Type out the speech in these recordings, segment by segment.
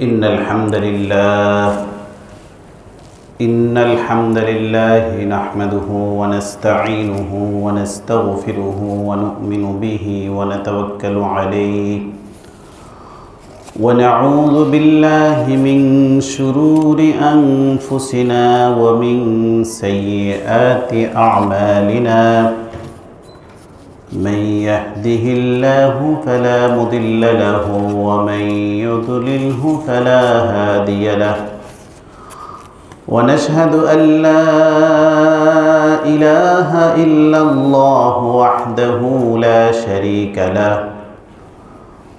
إن الحمد لله نحمده ونستعينه ونستغفره ونؤمن به ونتوكل عليه ونعوذ بالله من شرور أنفسنا ومن سيئات أعمالنا من يهده الله فلا مضل له ومن يضلله فلا هادي له ونشهد أن لا إله إلا الله وحده لا شريك له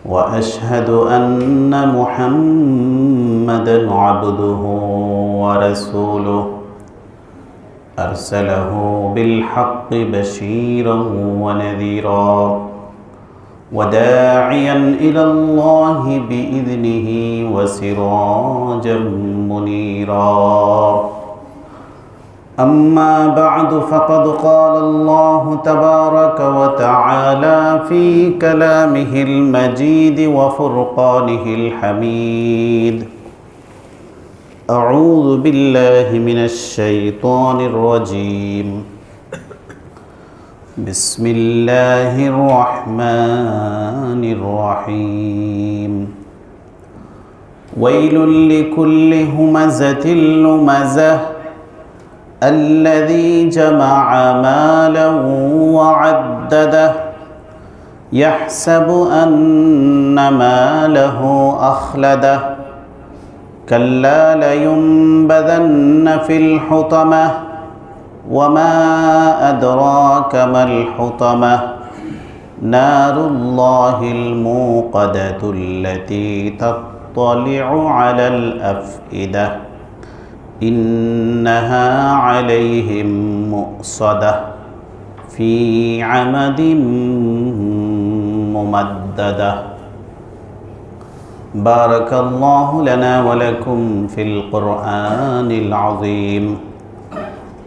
وأشهد أن محمدًا عبده ورسوله أرسله بالحق بشيرا ونذيرا وداعيا إلى الله بإذنه وسراجا منيرا أما بعد فقد قال الله تبارك وتعالى في كلامه المجيد وفرقانه الحميد أعوذ بالله من الشيطان الرجيم بسم الله الرحمن الرحيم ويل لكل همزة لمزة الذي جمع مالا وعدده يحسب أن ماله أخلده كلا لينبذن في الحطمة وما أدراك ما الحطمة نار الله الموقدة التي تطلع على الأفئدة إنها عليهم مؤصدة في عمد ممددة بارك الله لنا ولكم في القرآن العظيم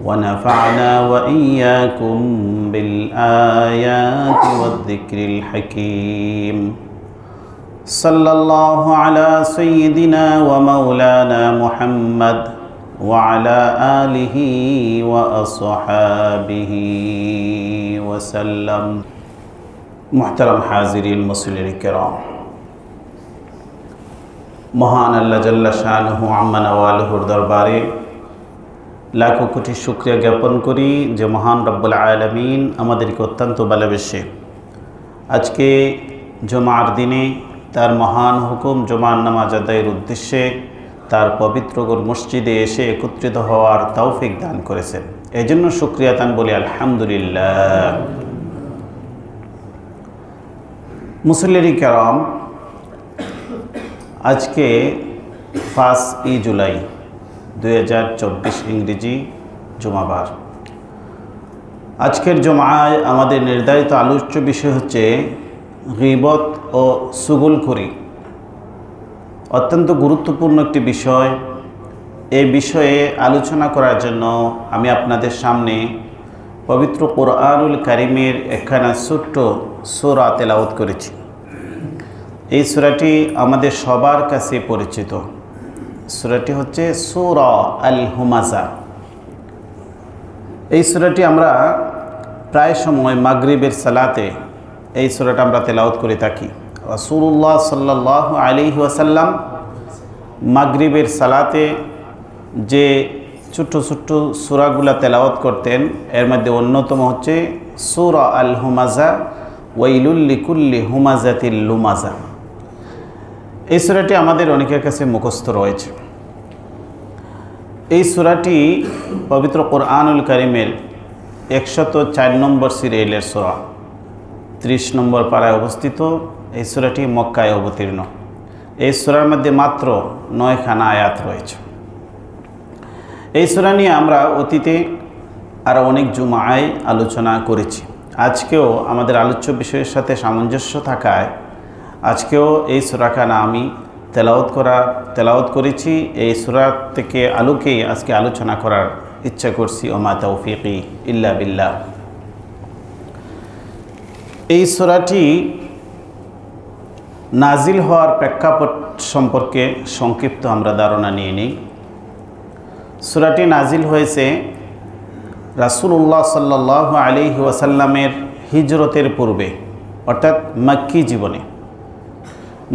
ونفعنا وإياكم بالآيات والذكر الحكيم صلى الله على سيدنا ومولانا محمد وعلى آله وأصحابه وسلم محترم حاضرين المسلمين الكرام মহান আল্লাহ জাল্লা শানুহু আম্মা নওয়ালুহুর দরবারে লাখো কোটি শুকরিয়া জ্ঞাপন করি যে মহান রব্বুল আলামিন আমাদেরকে অত্যন্ত ভালোবেসে আজকে জুমার দিনে তার মহান হুকুম জুমার নামাজ আদায়ের উদ্দেশ্যে তার পবিত্র মসজিদে এসে একত্রিত হওয়ার তৌফিক দান করেছেন। এই জন্য শুকরিয়া দান বলি আলহামদুলিল্লাহ। মুসল্লির কেরাম, আজকে 5 জুলাই 2024 ইংরেজি জুমাবার। আজকের জুমায় আমাদের নির্ধারিত আলোচ্য বিষয় হচ্ছে গীবত ও চুগলখড়ি। অত্যন্ত গুরুত্বপূর্ণ একটি বিষয়। এই বিষয়ে আলোচনা করার জন্য আমি আপনাদের সামনে পবিত্র কোরআনুল কারীমের একখানা ছোট্ট সূরা তেলাওয়াত করেছি। এই সূরাটি আমাদের সবার কাছে পরিচিত। সূরাটি হচ্ছে সূরা আল হুমাযা। এই সূরাটি আমরা প্রায় সময় মাগরিবের সালাতে এই সূরাটা আমরা তেলাওয়াত করে থাকি। রাসূলুল্লাহ সাল্লাল্লাহু আলাইহি ওয়াসাল্লাম মাগরিবের সালাতে যে ছোট্ট ছোট্ট সূরাগুলা তেলাওয়াত করতেন, এর মধ্যে অন্যতম হচ্ছে সূরা আল হুমাযা, ওয়াইলুল লিকুল্লি হুমাযাতিল লুমাযা। এই সূরাটি আমাদের অনেকের কাছে মুখস্থ রয়েছে। এই সূরাটি পবিত্র কোরআনুল কারীমের 104 নম্বর সিরিয়ালের সূরা, 30 নম্বর পারায় অবস্থিত। এই সূরাটি মক্কায় অবতীর্ণ। এই সূরার মধ্যে মাত্র 9খানা আয়াত রয়েছে। এই সূরা নিয়ে আমরা অতীতে আরও অনেক জুমায় আলোচনা করেছি। আজকেও আমাদের আলোচ্য বিষয়ের সাথে সামঞ্জস্য থাকায় আজকেও এই সূরাখানা আমি তেলাওয়াত করেছি। এই সূরা থেকে আলোকেই আজকে আলোচনা করার ইচ্ছা করছি। ওমা তৌফিকি ইল্লা বিল্লাহ। এই সূরাটি নাজিল হওয়ার প্রেক্ষাপট সম্পর্কে সংক্ষিপ্ত আমরা ধারণা নিয়ে নিই। সূরাটি নাজিল হয়েছে রাসূলুল্লাহ সাল্লাল্লাহু আলাইহি ওয়াসাল্লামের হিজরতের পূর্বে, অর্থাৎ মক্কি জীবনে।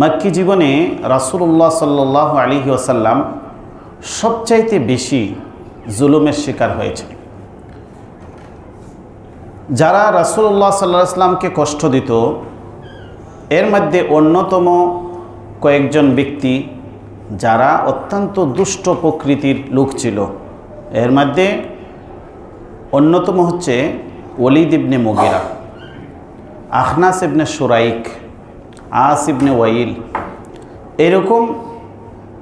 মক্কি জীবনে রাসূলুল্লাহ সাল্লাল্লাহু আলাইহি ওয়াসাল্লাম সবচাইতে বেশি জুলুমের শিকার হয়েছে। যারা রাসূলুল্লাহ সাল্লাল্লাহু আলাইহি ওয়াসাল্লামকে কষ্ট দিত, এর মধ্যে অন্যতম কয়েকজন ব্যক্তি যারা অত্যন্ত দুষ্ট প্রকৃতির লোক ছিল। এর মধ্যে অন্যতম হচ্ছে ওলীদ ইবনে মুগীরা, আখনাস ইবনে শুরাইক, আস ইবনে ওয়াইল, এরকম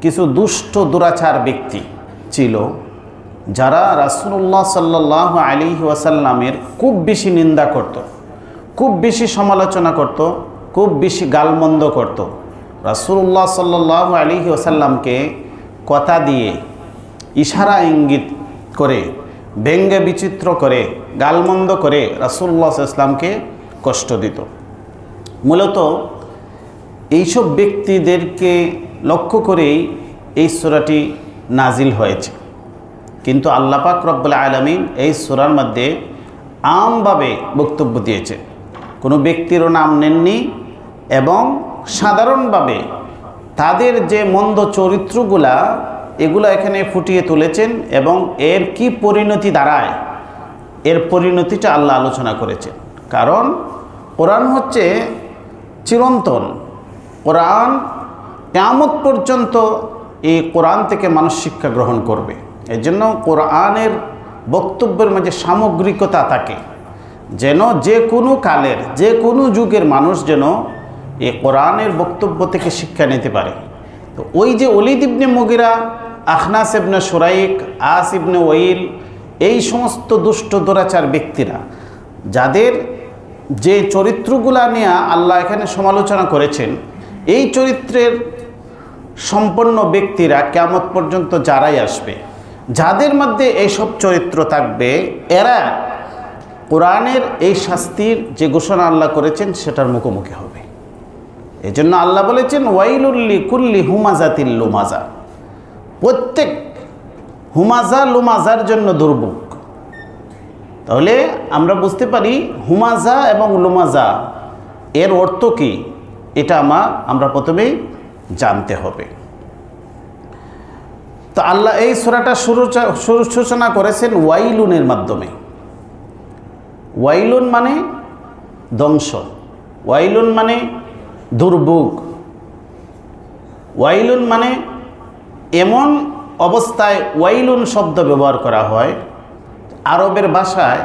কিছু দুষ্ট দুরাচার ব্যক্তি ছিল যারা রাসূলুল্লাহ সাল্লাল্লাহু আলাইহি ওয়াসাল্লামের খুব বেশি নিন্দা করত, খুব বেশি সমালোচনা করত, খুব বেশি গালমন্দ করত। রাসূলুল্লাহ সাল্লাল্লাহু আলাইহি ওয়াসাল্লামকে কথা দিয়ে, ইশারা ইঙ্গিত করে, ব্যঙ্গে বিচিত্র করে, গালমন্দ করে রাসূলুল্লাহ সাল্লাল্লাহু আলাইহি ওয়াসাল্লামকে কষ্ট দিত। মূলত এইসব ব্যক্তিদেরকে লক্ষ্য করেই এই সূরাটি নাজিল হয়েছে। কিন্তু আল্লাহ পাক রব্বুল আলামিন এই সূরার মধ্যে আমভাবে বক্তব্য দিয়েছে, কোনো ব্যক্তিরও নাম নেননি এবং সাধারণভাবে তাদের যে মন্দ চরিত্রগুলা এগুলো এখানে ফুটিয়ে তুলেছেন এবং এর কি পরিণতি দাঁড়ায় এর পরিণতিটা আল্লাহ আলোচনা করেছেন। কারণ কোরআন হচ্ছে চিরন্তন, কোরআন কিয়ামত পর্যন্ত এই কোরআন থেকে মানুষ শিক্ষা গ্রহণ করবে। এই জন্য কোরআনের বক্তব্যের মাঝে সামগ্রিকতা থাকে, যেন যে কোনো কালের, যে কোনো যুগের মানুষ যেন এই কোরআনের বক্তব্য থেকে শিক্ষা নিতে পারে। তো ওই যে ওলীদ ইবনে মুগীরা, আখনাস ইবনে শুরাইক, আস ইবনে ওয়াইল, এই সমস্ত দুষ্ট দুরাচার ব্যক্তিরা যাদের যে চরিত্রগুলা নিয়ে আল্লাহ এখানে সমালোচনা করেছেন, এই চরিত্রের সম্পন্ন ব্যক্তিরা কিয়ামত পর্যন্ত যারাই আসবে, যাদের মধ্যে এইসব চরিত্র থাকবে, এরা কোরআনের এই শাস্তির যে ঘোষণা আল্লাহ করেছেন সেটার মুখোমুখি হবে। এই জন্য আল্লাহ বলেছেন ওয়াইলুল লিকুল্লি হুমাজাতিল লুমাজা, প্রত্যেক হুমাজা লুমাজার জন্য দুর্ভোগ। তাহলে আমরা বুঝতে পারি হুমাজা এবং লুমাজা এর অর্থ কী, এটা আমরা প্রথমেই জানতে হবে। তো আল্লাহ এই সূরাটা সূচনা করেছেন ওয়াইলুনের মাধ্যমে। ওয়াইলুন মানে ধ্বংস, ওয়াইলুন মানে দুর্ভোগ, ওয়াইলুন মানে এমন অবস্থায় ওয়াইলুন শব্দ ব্যবহার করা হয়। আরবের ভাষায়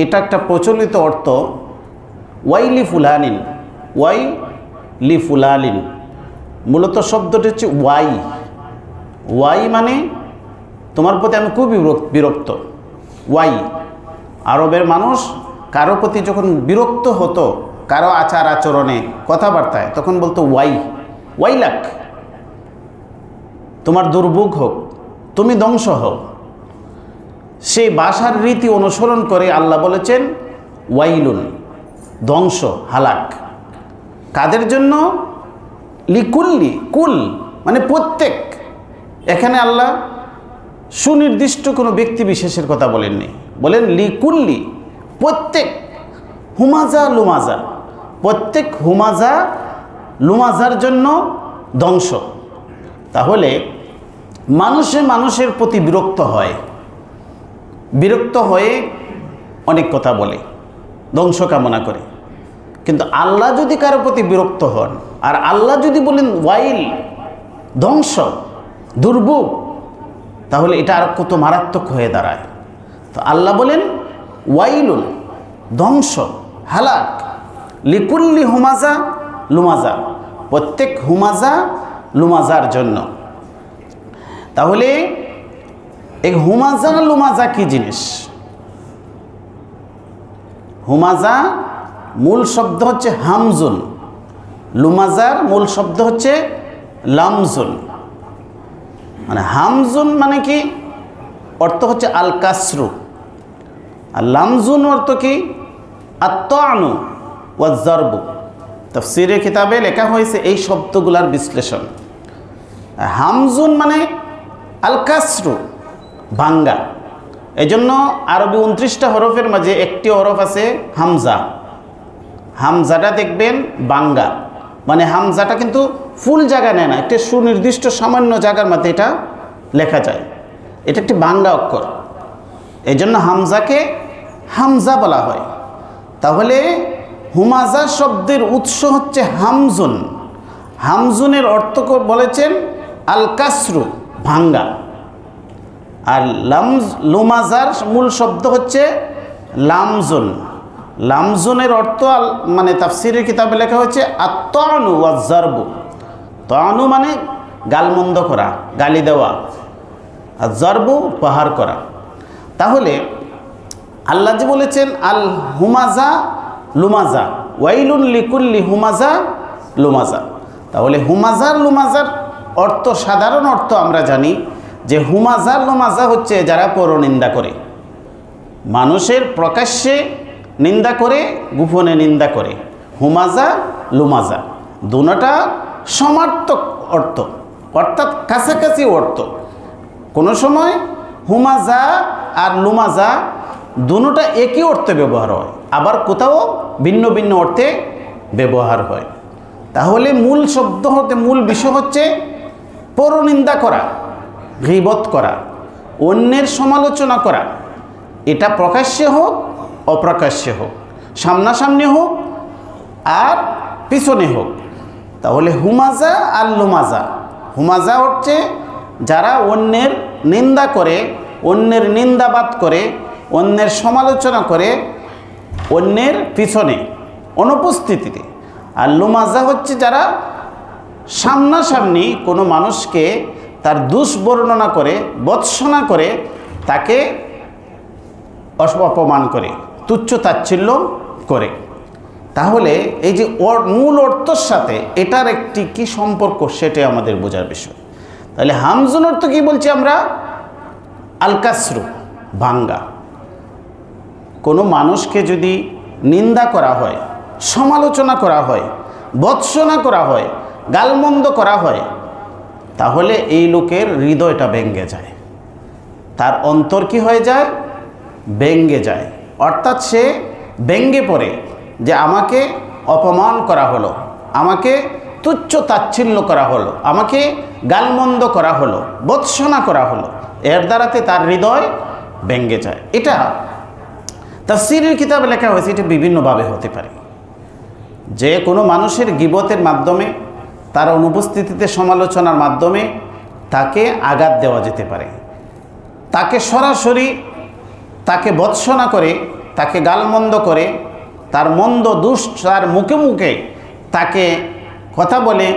এটা একটা প্রচলিত অর্থ, ওয়াইলি ফুলানিন, ওয়াইলি ফুলালিন। মূলত শব্দটি হচ্ছে ওয়াই, ওয়াই মানে তোমার প্রতি আমি খুব বিরক্ত, ওয়াই। আরবের মানুষ কারো প্রতি যখন বিরক্ত হতো, কারো আচার আচরণে, কথাবার্তায়, তখন বলতো ওয়াই, ওয়াইলাক, তোমার দুর্ভোগ হোক, তুমি ধ্বংস হও। সেই ভাষার রীতি অনুসরণ করে আল্লাহ বলেছেন ওয়াইলুন, ধ্বংস, হালাক। কাদের জন্য? লিকুল্লি, কুল মানে প্রত্যেক। এখানে আল্লাহ সুনির্দিষ্ট কোনো ব্যক্তি বিশেষের কথা বলেননি, বলেন লিকুল্লি, প্রত্যেক হুমাজা লুমাজা, প্রত্যেক হুমাজা লুমাজার জন্য ধ্বংস। তাহলে মানুষের প্রতি বিরক্ত হয়, বিরক্ত হয়ে অনেক কথা বলে, ধ্বংস কামনা করে। কিন্তু আল্লাহ যদি কারো প্রতি বিরক্ত হন আর আল্লাহ যদি বলেন ওয়াইল, ধ্বংস, দুর্ভোগ, তাহলে এটা আর কত মারাত্মক হয়ে দাঁড়ায়। তো আল্লাহ বলেন ওয়াইলুন, ধ্বংস, হালাক, লিকুল্লি হুমাজা লুমাজা, প্রত্যেক হুমাজা লুমাজার জন্য। তাহলে এই হুমাজা লুমাজা কি জিনিস? হুমাজা মূল শব্দ হচ্ছে হামজুন, লুমাজার মূল শব্দ হচ্ছে লামজুন। মানে হামজুন মানে কি? অর্থ হচ্ছে আল কাসরু, আর লামজুন অর্থ কি? আত্তানু ওয়াজ্জারবু, তাফসীরের কিতাবে লেখা হয়েছে এই শব্দগুলার বিশ্লেষণ। হামজুন মানে আল কাসরু, ভাঙ্গা। এজন্য আরবি 29টা হরফের মাঝে একটি হরফ আছে হামজা। হামজাটা দেখবেন বাঙ্গা, মানে হামজাটা কিন্তু ফুল জায়গা নেয় না, একটা সুনির্দিষ্ট সামান্য জায়গার মধ্যে এটা লেখা যায়। এটা একটি বাঙ্গা অক্ষর, এই জন্য হামজাকে হামজা বলা হয়। তাহলে হুমাজা শব্দের উৎস হচ্ছে হামজুন। হামজুনের অর্থ বলেছেন আল কাসরু, ভাঙ্গা। আর লুমাজার মূল শব্দ হচ্ছে লামজুন। লামজুনের অর্থ মানে তাফসীরের কিতাবে লেখা হচ্ছে আত-তানু ওয়াজ-জারবু। তানু মানে গালমন্দ করা, গালি দেওয়া, আর জারবু প্রহার করা। তাহলে আল্লাহ যে বলেছেন আল হুমাজা লুমাজা, ওয়াইলুন লিকুল্লি হুমাজা লুমাজা। তাহলে হুমাজার লুমাজার অর্থ, সাধারণ অর্থ আমরা জানি যে হুমাজা লুমাজা হচ্ছে যারা পরনিন্দা করে, মানুষের প্রকাশ্যে নিন্দা করে, গোপনে নিন্দা করে। হুমাজা লুমাজা দুটোটা সমার্থক অর্থ, অর্থাৎ কাছাকাছি অর্থ। কোনো সময় হুমাজা আর লুমাজা দুটোটা একই অর্থে ব্যবহার হয়, আবার কোথাও ভিন্ন ভিন্ন অর্থে ব্যবহার হয়। তাহলে মূল শব্দ হতে মূল বিষয় হচ্ছে পরনিন্দা করা, গীবত করা, অন্যের সমালোচনা করা। এটা প্রকাশ্যে হোক অপ্রকাশ্যে হোক, সামনাসামনি হোক আর পিছনে হোক। তাহলে হুমাজা আর লুমাজা, হুমাজা হচ্ছে যারা অন্যের নিন্দা করে, অন্যের নিন্দাবাদ করে, অন্যের সমালোচনা করে অন্যের পিছনে অনুপস্থিতিতে। আর লুমাজা হচ্ছে যারা সামনাসামনি কোনো মানুষকে তার দোষ বর্ণনা করে, ভৎসনা করে, তাকে অপমান করে, তুচ্ছ তাচ্ছিল্য করে। তাহলে এই যে মূল অর্থের সাথে এটার একটি কি সম্পর্ক, সেটাই আমাদের বোঝার বিষয়। তাহলে হামজুন অর্থ কি বলছি আমরা? আল কাসরু, ভাঙ্গা। কোনো মানুষকে যদি নিন্দা করা হয়, সমালোচনা করা হয়, ভৎসনা করা হয়, গালমন্দ করা হয়, তাহলে এই লোকের হৃদয়টা ভেঙে যায়, তার অন্তর কি হয়ে যায়? ভেঙে যায়। অর্থাৎ সে ভেঙে পড়ে যে আমাকে অপমান করা হলো, আমাকে তুচ্ছ তাচ্ছিল্য করা হলো, আমাকে গালমন্দ করা হলো, ভৎসনা করা হলো, এর দ্বারাতে তার হৃদয় ভেঙে যায়। এটা তাফসীরের কিতাবে লেখা হয়েছে। এটা বিভিন্নভাবে হতে পারে, যে কোনো মানুষের গীবতের মাধ্যমে, তার অনুপস্থিতিতে সমালোচনার মাধ্যমে তাকে আঘাত দেওয়া যেতে পারে। তাকে সরাসরি তাকে ভৎসনা করে, তাকে গালমন্দ করে, তার মন্দ দুষ তার মুখে মুখে তাকে কথা বলে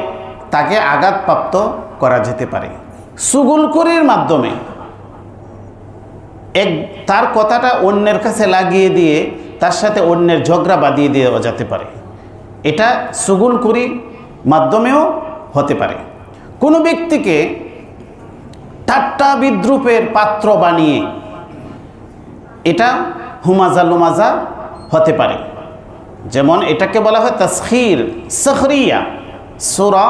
তাকে আঘাতপ্রাপ্ত করা যেতে পারে। চুগলখড়ির মাধ্যমে তার কথাটা অন্যের কাছে লাগিয়ে দিয়ে তার সাথে অন্যের ঝগড়া বাঁধিয়ে দেওয়া যেতে পারে। এটা চুগলখড়ির মাধ্যমেও হতে পারে। কোনো ব্যক্তিকে ঠাট্টা বিদ্রূপের পাত্র বানিয়ে এটা হুমাজা লুমাজা হতে পারে। যেমন এটাকে বলা হয় তাসখির, সখরিয়া। সূরা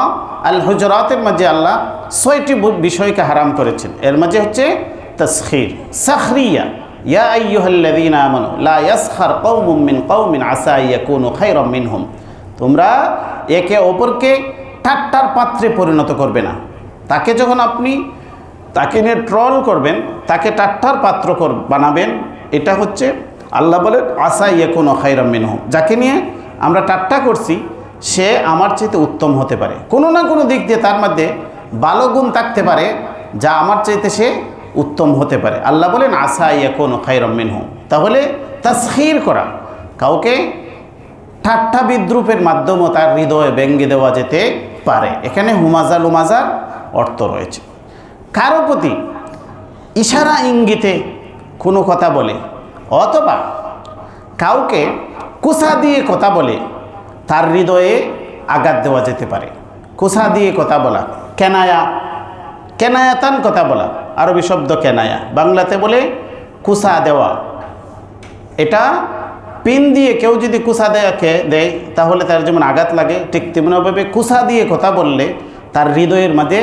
আল হুজরাতের মাঝে আল্লাহ ৬টি বিষয়কে হারাম করেছেন, এর মাঝে হচ্ছে তাসখির, সখরিয়া। ইয়া আইয়ুহাল্লাযীনা আমানু লা ইয়াসখার কওমুম মিন কওমিন আসা ইয়াকুনু খায়রাম মিনহুম। তোমরা একে অপরকে ঠাট্টার পাত্রে পরিণত করবে না। তাকে যখন আপনি তাকে নিয়ে ট্রল করবেন, তাকে ঠাট্টার পাত্র বানাবেন, এটা হচ্ছে আল্লাহ বলেন আসা ইয়াকুনু খায়রাম মিনহুম। যাকে নিয়ে আমরা ঠাট্টা করছি সে আমার চাইতে উত্তম হতে পারে, কোনো না কোনো দিক দিয়ে তার মধ্যে ভালো গুণ থাকতে পারে যা আমার চাইতে সে উত্তম হতে পারে। আল্লাহ বলেন আসা ইয়াকুনু খায়রাম মিনহুম। তাহলে তাসখির করা, কাউকে ঠাট্টা বিদ্রূপের মাধ্যমে তার হৃদয়ে ভেঙে দেওয়া যেতে পারে। এখানে হুমাজা লুমাজার অর্থ রয়েছে। কারো প্রতি ইশারা ইঙ্গিতে কোনো কথা বলে, অথবা কাউকে কুসা দিয়ে কথা বলে তার হৃদয়ে আঘাত দেওয়া যেতে পারে। কুসা দিয়ে কথা বলা, কেনায়া, কেনায়াতান কথা বলা, আরবি শব্দ কেনায়া, বাংলাতে বলে কুসা দেওয়া। এটা পিন দিয়ে কেউ যদি কুসা দেয় তাহলে তার যেমন আঘাত লাগে, ঠিক তেমনভাবে কুসা দিয়ে কথা বললে তার হৃদয়ের মধ্যে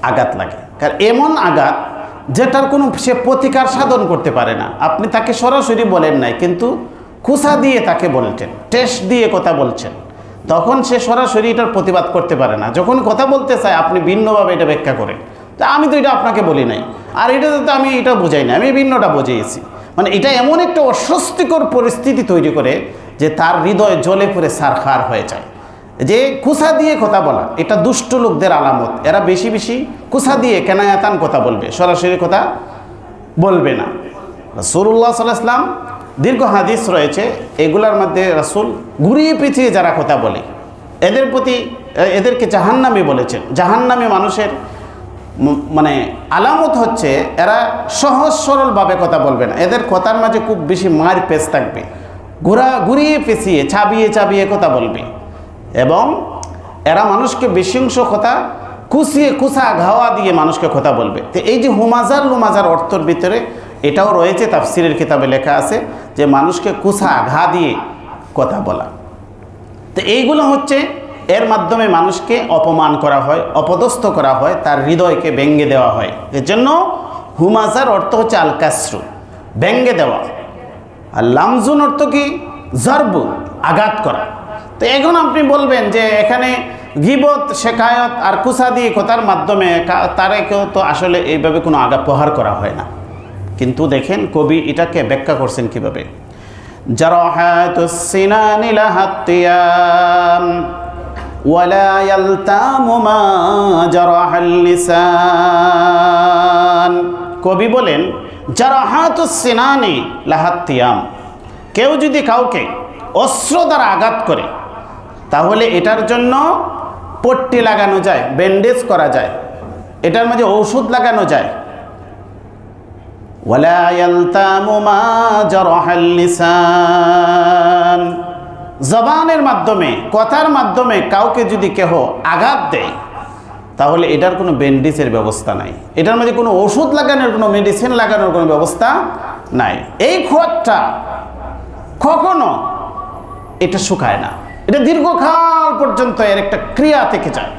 আঘাত লাগে। কারণ এমন আঘাত যেটার কোনো সে প্রতিকার সাধন করতে পারে না। আপনি তাকে সরাসরি বলেন নাই, কিন্তু কুসা দিয়ে তাকে বলছেন, টেস্ট দিয়ে কথা বলছেন, তখন সে সরাসরি এটার প্রতিবাদ করতে পারে না। যখন কথা বলতে চায় আপনি ভিন্নভাবে এটা ব্যাখ্যা করেন, তা আমি তো এটা আপনাকে বলি নাই, আর এটাতে তো আমি এটা বোঝাই না, আমি ভিন্নটা বুঝিয়েছি। মানে এটা এমন একটা অস্বস্তিকর পরিস্থিতি তৈরি করে যে তার হৃদয় জ্বলে পুড়ে সারখার হয়ে যায়। যে কুসা দিয়ে কথা বলা এটা দুষ্ট লোকদের আলামত। এরা বেশি বেশি কুসা দিয়ে কেনায়াতান কথা বলবে, সরাসরি কথা বলবে না। রাসূলুল্লাহ সাল্লাল্লাহু আলাইহি ওয়াসাল্লাম দীর্ঘ হাদিস রয়েছে, এগুলার মধ্যে রাসূল ঘুরিয়ে পিছিয়ে যারা কথা বলে এদেরকে জাহান্নামী বলেছেন। জাহান্নামী মানুষের মানে আলামত হচ্ছে এরা সহজ সরলভাবে কথা বলবে না, এদের কথার মাঝে খুব বেশি মার পেঁচ থাকবে, ঘুরিয়ে পেঁচিয়ে চাবিয়ে কথা বলবে, এবং এরা মানুষকে বেশি অংশ কথা কুসা ঘাওয়া দিয়ে মানুষকে কথা বলবে। তো এই যে হুমাজার লুমাজার অর্থের ভিতরে এটাও রয়েছে, তাফসিরের কিতাবে লেখা আছে যে মানুষকে কুসা ঘা দিয়ে কথা বলা। তো এইগুলো হচ্ছে এর মাধ্যমে মানুষকে অপমান করা হয়, অপদস্থ করা হয়, তার হৃদয়কে ব্যঙ্গে দেওয়া হয়। এর জন্য হুমাজার অর্থ হচ্ছে আল কাসরু, ব্যঙ্গে দেওয়া, আর লামজুন অর্থ কি জরবু, আঘাত করা। তো এখন আপনি বলবেন যে এখানে গীবত শেখায়ত আর কুসা দিয়ে কথার মাধ্যমে তারেকেও তো আসলে এইভাবে কোনো আঘাত প্রহার করা হয় না। কিন্তু দেখেন কবি এটাকে ব্যাখ্যা করছেন কিভাবে, জারাহাতুস সিনানি লাহাত্তিয়াম ওয়ালা ইয়ালতামু মা জারাহাল লিসান। কবি বলেন জারাহাতুস সিনানি লাহাত্তিয়াম, কেউ যদি কাউকে অস্ত্র দ্বারা আঘাত করে তাহলে এটার জন্য পট্টি লাগানো যায়, ব্যান্ডেজ করা যায়, এটার মাঝে ঔষধ লাগানো যায়। ওয়ালা ইয়ালতামু মা জারাহাল লিসান, জবানের মাধ্যমে কথার মাধ্যমে কাউকে যদি কেহ আঘাত দেয় তাহলে এটার কোনো ব্যান্ডেজের ব্যবস্থা নাই, এটার মাঝে কোনো ওষুধ লাগানোর, কোনো মেডিসিন লাগানোর কোনো ব্যবস্থা নাই। এই খোয়ারটা কখনো এটা শুকায় না, এটা দীর্ঘকাল পর্যন্ত এর একটা ক্রিয়া থেকে যায়।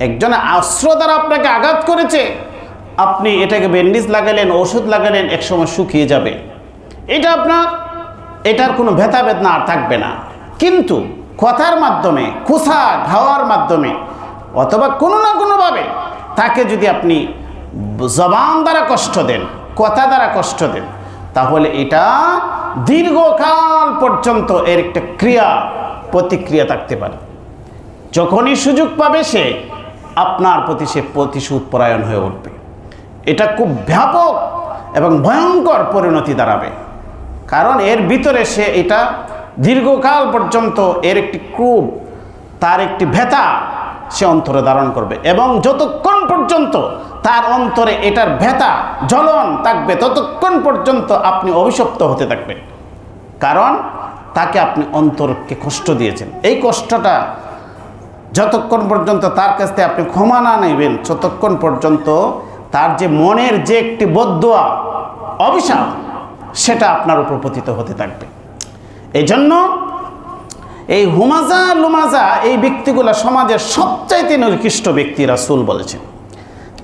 একজন অস্ত্র দ্বারা আপনাকে আঘাত করেছে, আপনি এটাকে ব্যান্ডেজ লাগালেন, ওষুধ লাগালেন, একসময় শুকিয়ে যাবে, এটা আপনার এটার কোনো ব্যথা বেদনা আর থাকবে না। কিন্তু কথার মাধ্যমে, কুসা ঘাওয়ার মাধ্যমে, অথবা কোনো না কোনোভাবে তাকে যদি আপনি জবান দ্বারা কষ্ট দেন, কথা দ্বারা কষ্ট দেন, তাহলে এটা দীর্ঘকাল পর্যন্ত এর একটা প্রতিক্রিয়া থাকতে পারে। যখনই সুযোগ পাবে সে আপনার প্রতি সে প্রতিশোধ পরায়ণ হয়ে উঠবে। এটা খুব ব্যাপক এবং ভয়ঙ্কর পরিণতি দাঁড়াবে, কারণ এর ভিতরে সে এটা দীর্ঘকাল পর্যন্ত এর একটি ক্রোধ, তার একটি ব্যথা সে অন্তরে ধারণ করবে, এবং যতক্ষণ পর্যন্ত তার অন্তরে এটার ব্যথা জ্বলন থাকবে ততক্ষণ পর্যন্ত আপনি অভিশপ্ত হতে থাকবেন, কারণ তাকে আপনি অন্তরকে কষ্ট দিয়েছেন। এই কষ্টটা যতক্ষণ পর্যন্ত তার কাছ থেকে আপনি ক্ষমা না নেবেন ততক্ষণ পর্যন্ত তার যে মনের যে একটি বদদোয়া, অভিশাপ, সেটা আপনার উপর পতিত হতে থাকবে। এই জন্য এই হুমাজা লুমাজা এই ব্যক্তিগুলো সমাজের সবচাইতে নিকৃষ্ট ব্যক্তি। রাসূল বলেছেন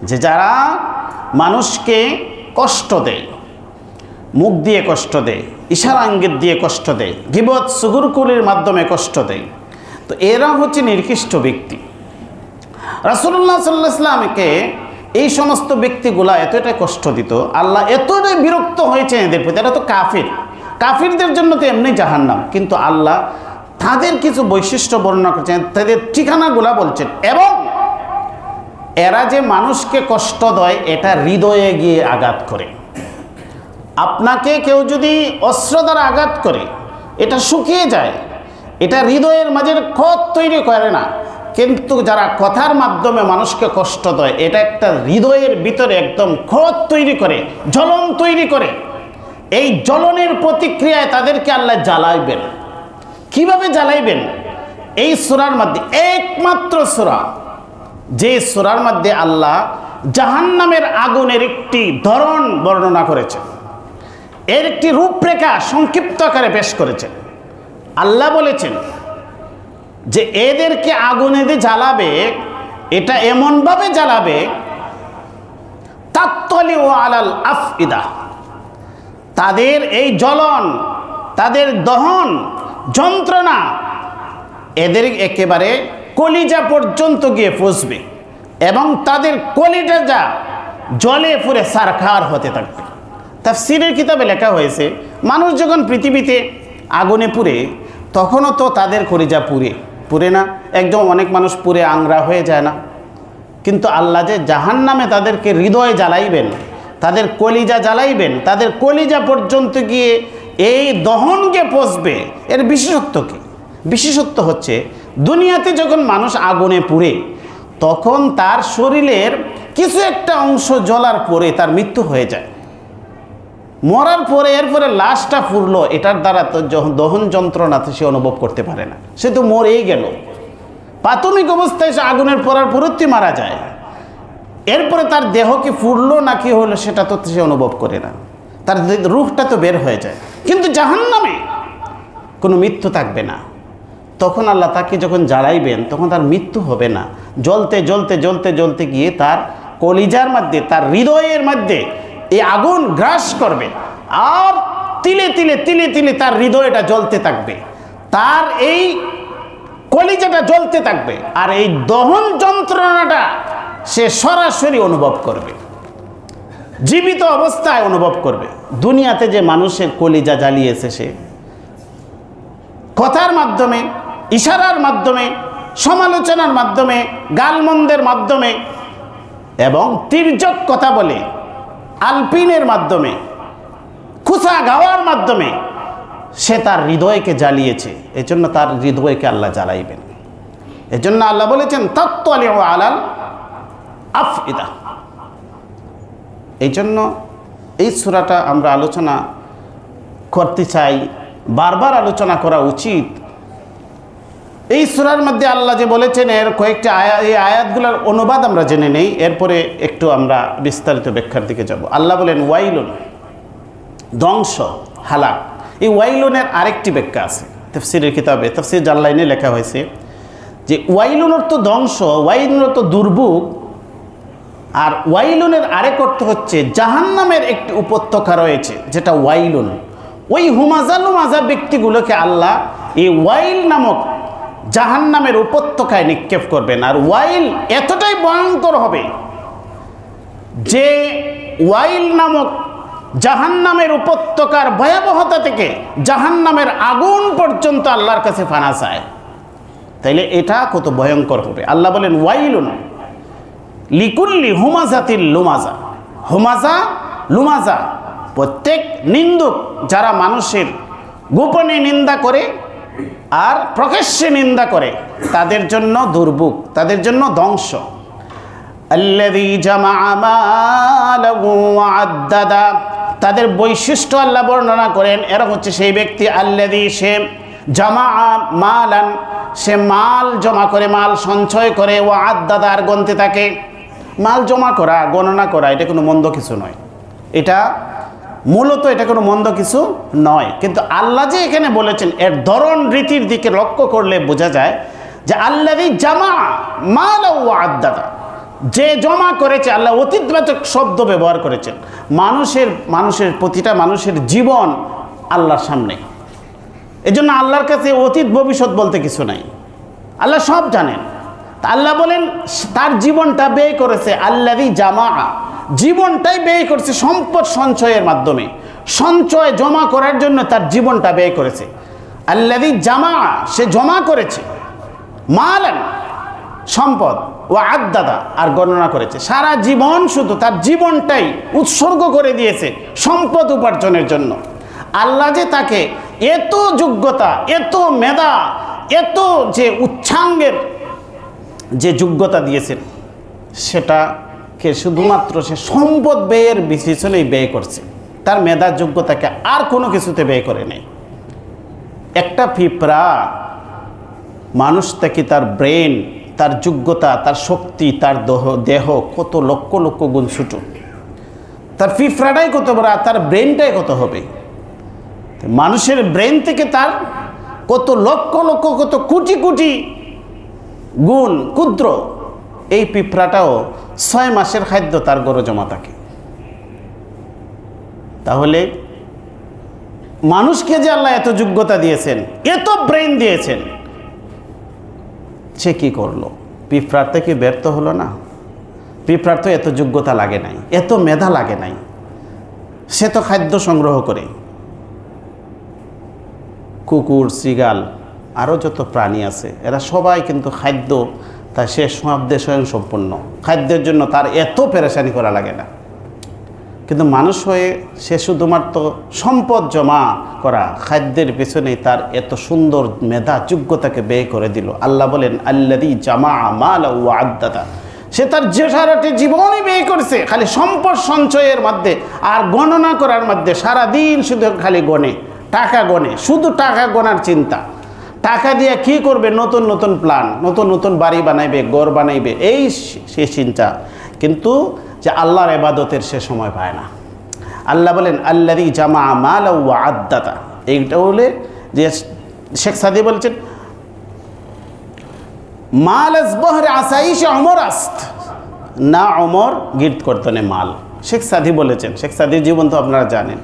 যে যারা মানুষকে কষ্ট দেয়, মুখ দিয়ে কষ্ট দেয়, ইশারা ইঙ্গিত দিয়ে কষ্ট দেয়, গীবত সুগুরকুলির মাধ্যমে কষ্ট দেয়, তো এরা হচ্ছে নিকৃষ্ট ব্যক্তি। রাসূলুল্লাহ সাল্লাল্লাহু আলাইহি ওয়াসাল্লামকে এই সমস্ত ব্যক্তিগুলা এতটাই কষ্ট দিত, আল্লাহ এতটাই বিরক্ত হয়েছে এদের প্রতি। এরা তো কাফির, কাফিরদের জন্য তো এমনি জাহান্নাম, কিন্তু আল্লাহ তাদের কিছু বৈশিষ্ট্য বর্ণনা করছেন, তাদের ঠিকানাগুলা বলছেন, এবং এরা যে মানুষকে কষ্ট দেয় এটা হৃদয়ে গিয়ে আঘাত করে। আপনাকে কেউ যদি অস্ত্র দ্বারা আঘাত করে এটা শুকিয়ে যায়, এটা হৃদয়ের মাঝে ক্ষত তৈরি করে না, কিন্তু যারা কথার মাধ্যমে মানুষকে কষ্ট দেয় এটা একটা হৃদয়ের ভিতরে একদম ক্ষত তৈরি করে, জ্বলন তৈরি করে। এই জ্বলনের প্রতিক্রিয়ায় তাদেরকে আল্লাহ জ্বালাইবেন। কিভাবে জ্বালাইবেন? এই সূরার মধ্যে একমাত্র সূরা যে সূরার মধ্যে আল্লাহ জাহান্নামের আগুনের একটি ধরন বর্ণনা করেছেন। এর একটি রূপরেখা সংক্ষিপ্ত আকারে পেশ করেছেন। আল্লাহ বলেছেন যে এদেরকে আগুনে দিয়ে জ্বালাবে, এটা এমনভাবে জ্বালাবে তাত্তলিউ আলাল আফইদা, তাদের এই জ্বলন, তাদের দহন যন্ত্রণা এদের একেবারে কলিজা পর্যন্ত গিয়ে পৌঁছবে এবং তাদের কলিজা জলে পুরে সারখার হতে থাকবে। তাফসীরের কিতাবে লেখা হয়েছে, মানুষ যখন পৃথিবীতে আগুনে পুড়ে তখনও তো তাদের কলিজা পুড়ে না, একদম অনেক মানুষ পুড়ে আংরা হয়ে যায় না, কিন্তু আল্লাহ যে জাহান্নামে তাদেরকে হৃদয় জ্বালাইবেন, তাদের কলিজা জ্বালাইবেন, তাদের কলিজা পর্যন্ত গিয়ে এই দহনকে পৌঁছবে, এর বিশেষত্ব কি? বিশেষত্ব হচ্ছে দুনিয়াতে যখন মানুষ আগুনে পুড়ে তখন তার শরীরের কিছু একটা অংশ জ্বলার পরে তার মৃত্যু হয়ে যায়। মরার পরে এরপরে লাশটা পুড়লো, এটার দ্বারা তো দহন যন্ত্রণাতে সে অনুভব করতে পারে না, সে তো মরেই গেল। প্রাথমিক অবস্থায় সে আগুনের পড়ার পরই মারা যায়, এরপরে তার দেহ কি ফুরলো না কি হলো সেটা তো সে অনুভব করে না, তার রূহটা তো বের হয়ে যায়। কিন্তু জাহান্নামে কোনো মৃত্যু থাকবে না, তখন আল্লাহ তাকে যখন জ্বালাইবেন তখন তার মৃত্যু হবে না, জ্বলতে জ্বলতে জ্বলতে জ্বলতে গিয়ে তার কলিজার মধ্যে, তার হৃদয়ের মধ্যে এই আগুন গ্রাস করবে, আর তিলে তিলে তিলে তিলে তার হৃদয়টা জ্বলতে থাকবে, তার এই কলিজাটা জ্বলতে থাকবে, আর এই দহন যন্ত্রণাটা সে সরাসরি অনুভব করবে, জীবিত অবস্থায় অনুভব করবে। দুনিয়াতে যে মানুষের কলিজা জ্বালিয়েছে, সে কথার মাধ্যমে, ইশারার মাধ্যমে, সমালোচনার মাধ্যমে, গালমন্দের মাধ্যমে এবং তির্যক কথা বলে আলপিনের মাধ্যমে, খুসা গাওয়ার মাধ্যমে সে তার হৃদয়কে জ্বালিয়েছে। এজন্য তার হৃদয়কে আল্লাহ জ্বালাইবেন। এজন্য আল্লাহ বলেছেন তাত্তলিউ আলাল আফইদা। এই জন্য এই সূরাটা আমরা আলোচনা করতে চাই, বারবার আলোচনা করা উচিত। এই সূরার মধ্যে আল্লাহ যে বলেছেন এর কয়েকটি এই আয়াতগুলোর অনুবাদ আমরা জেনে নেই, এরপরে একটু আমরা বিস্তারিত ব্যাখ্যার দিকে যাব। আল্লাহ বলেন ওয়াইলুন, ধ্বংস, হালাক। এই ওয়াইলুনের আরেকটি ব্যাখ্যা আছে তাফসীরের কিতাবে, তাফসীর জালালাইনে লেখা হয়েছে যে ওয়াইলুন অর্থ ধ্বংস, ওয়াইলুন অর্থ দুর্ভোগ, আর ওয়াইলুনের আরেক অর্থ হচ্ছে জাহান্নামের একটি উপত্যকা রয়েছে যেটা ওয়াইলুন। ওই হুমাজা লুমাজা ব্যক্তিগুলোকে আল্লাহ এই ওয়াইল নামক জাহান্নামের উপত্যকায় নিক্ষেপ করবেন। আর ওয়াইল এতটাই ভয়ঙ্কর হবে যে ওয়াইল নামক জাহান্নামের উপত্যকার ভয়াবহতা থেকে জাহান্নামের আগুন পর্যন্ত আল্লাহর কাছে ফানা চায়। তাইলে এটা কত ভয়ঙ্কর হবে। আল্লাহ বলেন ওয়াইলুন লিকুল্লি হুমাজাতিল লুমাজা। হুমাজা লুমাজা প্রত্যেক নিন্দুক, যারা মানুষের গোপনে নিন্দা করে আর প্রকাশ্যে নিন্দা করে, তাদের জন্য দুর্ভোগ, তাদের জন্য ধ্বংস। আল্লাযী জামাআ মালাহু ওয়া আদ্দাদা, তাদের বৈশিষ্ট্য আল্লাহ বর্ণনা করেন। এরা হচ্ছে সেই ব্যক্তি আল্লাযী, সে জামাআ মালান, সে মাল জমা করে, মাল সঞ্চয় করে, ওয়া আদ্দাদা, আর গণতে থাকে। মাল জমা করা, গণনা করা, এটা কোনো মন্দ কিছু নয়, এটা মূলত এটা কোনো মন্দ কিছু নয়। কিন্তু আল্লাহ যে এখানে বলেছেন এর ধরন রীতির দিকে লক্ষ্য করলে বোঝা যায় যে আল্লাযী জামা মালাহু ওয়া আদ্দাদা, যে জমা করেছে। আল্লাহ অতীতবাচক শব্দ ব্যবহার করেছেন। মানুষের প্রতিটা মানুষের জীবন আল্লাহর সামনে, এজন্য আল্লাহর কাছে অতীত ভবিষ্যৎ বলতে কিছু নাই, আল্লাহ সব জানেন। আল্লাহ বলেন তার জীবনটা ব্যয় করেছে, আল্লাযী জামা, জীবনটাই ব্যয় করেছে সম্পদ সঞ্চয়ের মাধ্যমে, সঞ্চয় জমা করার জন্য তার জীবনটা ব্যয় করেছে। আল্লাযী জামা, সে জমা করেছে, মালান, সম্পদ, ও আদ্দাদা, আর গণনা করেছে। সারা জীবন শুধু তার জীবনটাই উৎসর্গ করে দিয়েছে সম্পদ উপার্জনের জন্য। আল্লাহ যে তাকে এত যোগ্যতা, এত মেধা, এত যে উচ্ছাঙ্গের যে যোগ্যতা দিয়েছেন, সেটাকে শুধুমাত্র সে সম্পদ ব্যয়ের পিছনেই ব্যয় করছে, তার মেধার যোগ্যতাকে আর কোনো কিছুতে ব্যয় করে নেই। একটা পিঁপড়া মানুষ থেকে তার ব্রেন, তার যোগ্যতা, তার শক্তি, তার দেহ কত লক্ষ লক্ষ গুণ ছোট, তার পিঁপড়াটাই কত বড়, তার ব্রেনটাই কত হবে। মানুষের ব্রেন থেকে তার কত লক্ষ লক্ষ কত কোটি কোটি গুণ ক্ষুদ্র, এই পিঁপড়াটাও 6 মাসের খাদ্য তার গড়ে জমা থাকে। তাহলে মানুষকে যে আল্লাহ এত যোগ্যতা দিয়েছেন, এত ব্রেন দিয়েছেন, সে কি করলো? পিঁপড়ার থেকে ব্যর্থ হলো না? পিঁপড়ার তো এত যোগ্যতা লাগে নাই, এত মেধা লাগে নাই, সে তো খাদ্য সংগ্রহ করে। কুকুর, শৃগাল, আরও যত প্রাণী আছে, এরা সবাই কিন্তু খাদ্য, তা সে শব্দে স্বয়ংসম্পূর্ণ, খাদ্যের জন্য তার এত পেরেশানি করা লাগে না। কিন্তু মানুষ হয়ে সে শুধুমাত্র সম্পদ জমা করা, খাদ্যের পেছনে তার এত সুন্দর মেধা যোগ্যতাকে ব্যয় করে দিল। আল্লাহ বলেন আল্লাযী জামা মালা ওয়া আদ্দাদা, সে তার যে সারাটি জীবনই ব্যয় করছে খালি সম্পদ সঞ্চয়ের মধ্যে আর গণনা করার মধ্যে। সারাদিন শুধু খালি গণে, টাকা গণে, শুধু টাকা গোনার চিন্তা। টাকা দিয়ে কি করবে? নতুন নতুন প্ল্যান, নতুন নতুন বাড়ি বানাইবে, ঘর বানাইবে, এই সে চিন্তা। কিন্তু যে আল্লাহর ইবাদতের সে সময় পায় না। আল্লাহ বলেন আল্লাযী জামা মালা ওয়া আদ্দাদা, এইটা বলে যে শেখ সাদি বলছেন মাল আসবহর আসাইশ অমর আস্ত, না অমর গির্দ করতনে মাল। শেখ সাদি বলেছেন, শেখ সাদির জীবন তো আপনারা জানেন।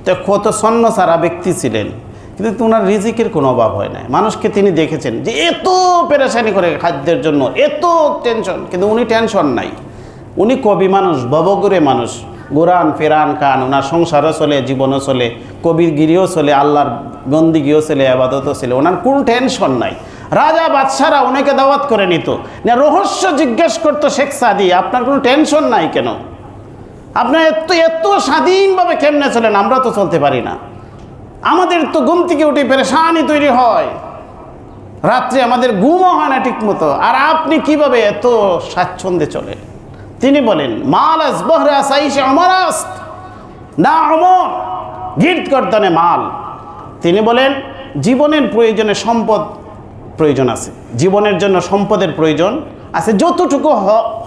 তো কত সন্ন সারা ব্যক্তি ছিলেন, কিন্তু ওনার রিজিকের কোনো অভাব হয় নাই। মানুষকে তিনি দেখেছেন যে এত পেরেশানি করে খাদ্যের জন্য, এত টেনশন, কিন্তু উনি টেনশন নাই। উনি কবি মানুষ, ভবঘুরে মানুষ, গোরান ফেরান খান, ওনার সংসারও চলে, জীবনও চলে, কবির গিরিও চলে, আল্লাহর বন্দিগিও চলে, আবাদতও চলে, ওনার কোনো টেনশন নাই। রাজা বাদশারা ওনাকে দাওয়াত করে নিত না, রহস্য জিজ্ঞেস করতো শেখ সাদি আপনার কোনো টেনশন নাই কেন? আপনার এত এত স্বাধীনভাবে কেমনে চলেন? আমরা তো চলতে পারি না, আমাদের তো ঘুম থেকে উঠে পেরেশানি তৈরি হয়, রাত্রে আমাদের ঘুমও হয় না ঠিক মতো, আর আপনি কিভাবে এত স্বাচ্ছন্দ্যে চলেন? তিনি বলেন মাল আসবহর আসাইশ অমর আস্ত, না অমর গির্দ করতনে মাল। তিনি বলেন জীবনের প্রয়োজনে সম্পদ প্রয়োজন আছে, জীবনের জন্য সম্পদের প্রয়োজন আছে, যতটুকু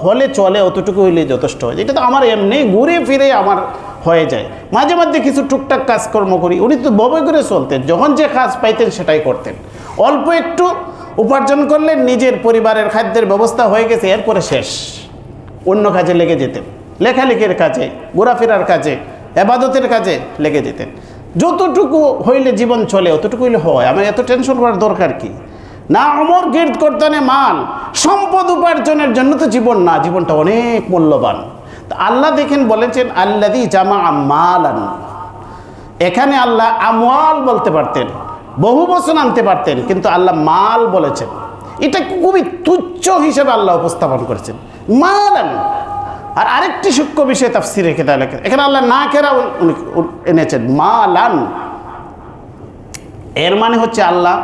হলে চলে অতটুকু হইলে যথেষ্ট হয়। এটা তো আমার এমনি ঘুরে ফিরে আমার হয়ে যায়, মাঝে মাঝে কিছু টুকটাক কাজকর্ম করি। উনি তো ববে করে চলতেন, যখন যে কাজ পাইতেন সেটাই করতেন। অল্প একটু উপার্জন করলে নিজের পরিবারের খাদ্যের ব্যবস্থা হয়ে গেছে, এরপরে শেষ, অন্য কাজে লেগে যেতেন, লেখালেখির কাজে, ঘোরাফেরার কাজে, ইবাদতের কাজে লেগে যেতেন। যতটুকু হইলে জীবন চলে অতটুকু হইলে হয়, আমার এত টেনশন করার দরকার কি? না অমর গির্দ করতনে মাল, সম্পদ উপার্জনের জন্য তো জীবন না, জীবনটা অনেক মূল্যবান। তো আল্লাহ দেখেন বলেছেন আল্লাযী জামা মালান, এখানে আল্লাহ আমওয়াল বলতে পারতেন, বহু বচন আনতে পারতেন, কিন্তু আল্লাহ মাল বলেছেন। এটা খুবই তুচ্ছ হিসেবে আল্লাহ উপস্থাপন করেছেন, মালান। আর আরেকটি সূক্ষ্ম বিষয় তাফসীরে এখানে আল্লাহ না কেরা এনেছেন মালান, এর মানে হচ্ছে আল্লাহ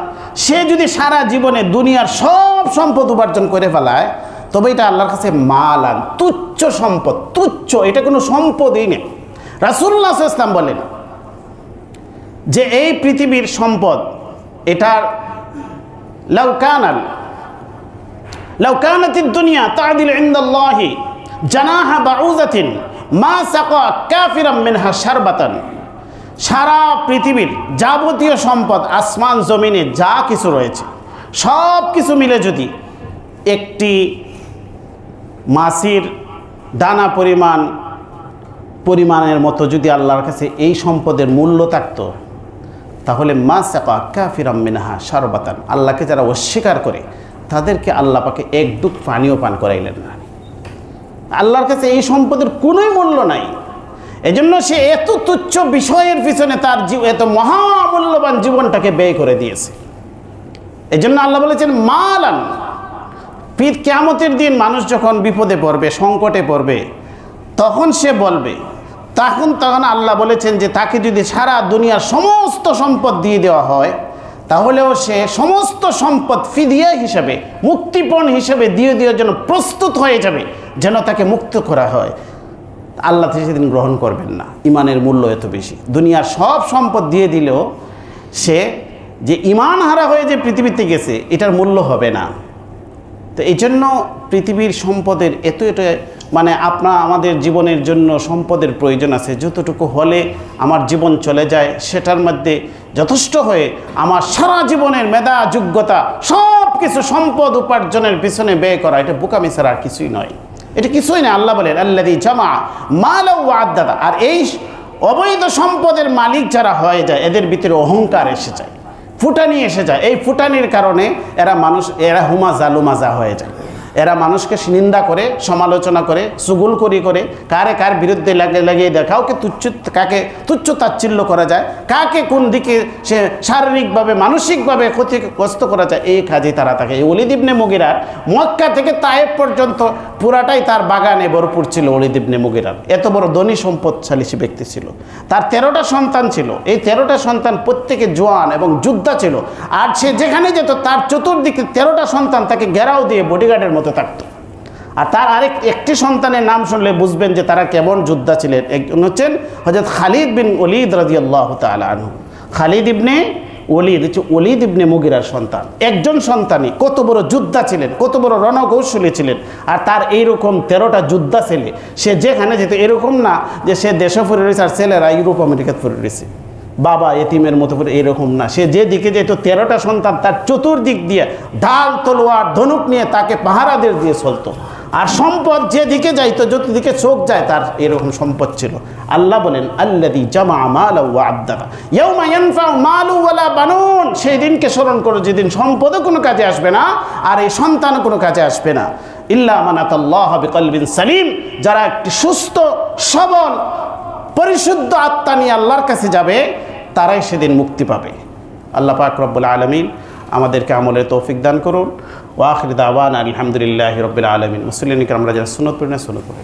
সে যদি সারা জীবনে দুনিয়ার সব সম্পদ উপার্জন করে ফেলায়, তবে এটা আল্লাহর কাছে মালান, তুচ্ছ সম্পদ, তুচ্ছ, এটা কোনো সম্পদই নেই। রাসূলুল্লাহ সাল্লাল্লাহু আলাইহি ওয়াসাল্লাম বলেন যে এই পৃথিবীর সম্পদ, এটার লাউ কানাতিদ দুনিয়া তা'দিল ইনদাল্লাহি জানাহা বাউযাতিন মা সাকা কাফিরাম মিনহা শারবাতান, সারা পৃথিবীর যাবতীয় সম্পদ, আসমান জমিনে যা কিছু রয়েছে সব কিছু মিলে যদি একটি মাছির দানা পরিমাণের মতো যদি আল্লাহর কাছে এই সম্পদের মূল্য থাকত, তাহলে মা সাকা কাফিরাম মিনহা শারবাতান, আল্লাহকে যারা অস্বীকার করে তাদেরকে আল্লাহ পাকে এক ডুব পানিও পান করাইলেন না। আল্লাহর কাছে এই সম্পদের কোনোই মূল্য নাই। এজন্য সে এত তুচ্ছ বিষয়ের পিছনে তার এত মহামূল্যবান জীবনটাকে ব্যয় করে দিয়েছে। এজন্য আল্লাহ বলেছেন মালান। কিয়ামতের দিন মানুষ যখন বিপদে পড়বে, সংকটে পড়বে, তখন সে বলবে, তখন আল্লাহ বলেছেন যে তাকে যদি সারা দুনিয়ার সমস্ত সম্পদ দিয়ে দেওয়া হয়, তাহলেও সে সমস্ত সম্পদ ফিদিয়া হিসাবে, মুক্তিপণ হিসাবে দিয়ে দেওয়ার জন্য প্রস্তুত হয়ে যাবে, যেন তাকে মুক্ত করা হয়। আল্লাহ সেদিন গ্রহণ করবেন না, ইমানের মূল্য এত বেশি। দুনিয়ার সব সম্পদ দিয়ে দিলেও সে যে ইমান হারা হয়ে যে পৃথিবীতে গেছে, এটার মূল্য হবে না। তো এই জন্য পৃথিবীর সম্পদের এত মানে আমাদের জীবনের জন্য সম্পদের প্রয়োজন আছে, যতটুকু হলে আমার জীবন চলে যায় সেটার মধ্যে যথেষ্ট হয়ে আমার সারা জীবনের মেধা যোগ্যতা সব কিছু সম্পদ উপার্জনের পিছনে ব্যয় করা, এটা বোকামি ছাড়া আর কিছুই নয়। এটা কিছুই না। আল্লাহ বলেন আল্লাযী জামা মালাও ওয়া আদ্দাদা। আর এই অবৈধ সম্পদের মালিক যারা হয়ে যায় এদের ভিতরে অহংকার এসে যায়, ফুটানি এসে যায়। এই ফুটানির কারণে এরা হুমাজা লুমাজা হয়ে যায়। এরা মানুষকে নিন্দা করে, সমালোচনা করে, চুগলখড়ি করে, কার বিরুদ্ধে লাগিয়ে দেয়, কাকে তুচ্ছ তাচ্ছিল্য করা যায়, কাকে কোন দিকে সে শারীরিকভাবে মানসিকভাবে ক্ষতিগ্রস্ত করা যায়, এই কাজে তারা থাকে। এই ওলীদ ইবনে মুগীরার মক্কা থেকে তায়েফ পর্যন্ত পুরাটাই তার বাগানে ভরপুর ছিল। ওলীদ ইবনে মুগীরার এত বড় ধনী সম্পদশালী সে ব্যক্তি ছিল। তার 13টা সন্তান ছিল। এই 13টা সন্তান প্রত্যেকে জোয়ান এবং যোদ্ধা ছিল। আর সে যেখানে যেত তার চতুর্দিকে 13টা সন্তান তাকে ঘেরাও দিয়ে বডিগার্ডের মতো থাকতো। আর তার একটি সন্তানের নাম শুনলে বুঝবেন যে তারা কেমন যোদ্ধা ছিলেন। একজন হচ্ছেন হযরত খালিদ বিন ওলীদ রাদিয়াল্লাহু তাআলা আনহু। খালিদ ইবনে ওলীদ হচ্ছে ওলীদ ইবনে মুগীরার সন্তান। একজন সন্তানই কত বড় যোদ্ধা ছিলেন, কত বড় রণকৌশলী ছিলেন। আর তার এইরকম 13টা যোদ্ধা ছেলে, সে যেখানে যেত এরকম না যে সে দেশে ফিরে রয়েছে আর ছেলেরা ইউরোপ আমেরিকাতে ফিরে রয়েছে, বাবা এতিমের মতো করে, এরকম না। সে যে দিকে যেত 13টা সন্তান তার চতুর্দিক দিয়ে ঢাল তলোয়ার ধনুক নিয়ে তাকে পাহারাদের দিয়ে চলতো। আর সম্পদ যেদিকে যাইতো, যতদিকে চোখ যায় তার এরকম সম্পদ ছিল। আল্লাহ বলেন আল্লাযী জামা মালাও ওয়া আদ্দাদা ইয়াওমা ইয়ানফাউ মালু ওয়ালা বানুন। সেই দিনকে স্মরণ করো যেদিন সম্পদও কোনো কাজে আসবে না আর এই সন্তানও কোনো কাজে আসবে না। ইল্লা মান আতাল্লাহ বিকলবিন সালিম। যারা একটি সুস্থ সবল পরিশুদ্ধ আত্মা নিয়ে আল্লাহর কাছে যাবে তারাই সেদিন মুক্তি পাবে। আল্লাহ পাক রব্বুল আলামিন আমাদেরকে আমলের তৌফিক দান করুন। ওয়া আখির দাওয়ানা আলহামদুলিল্লাহি রাব্বিল আলামিন। মুসলিম আমরা যারা সুন্নাত পড়ি না সুন্নাত পড়ি।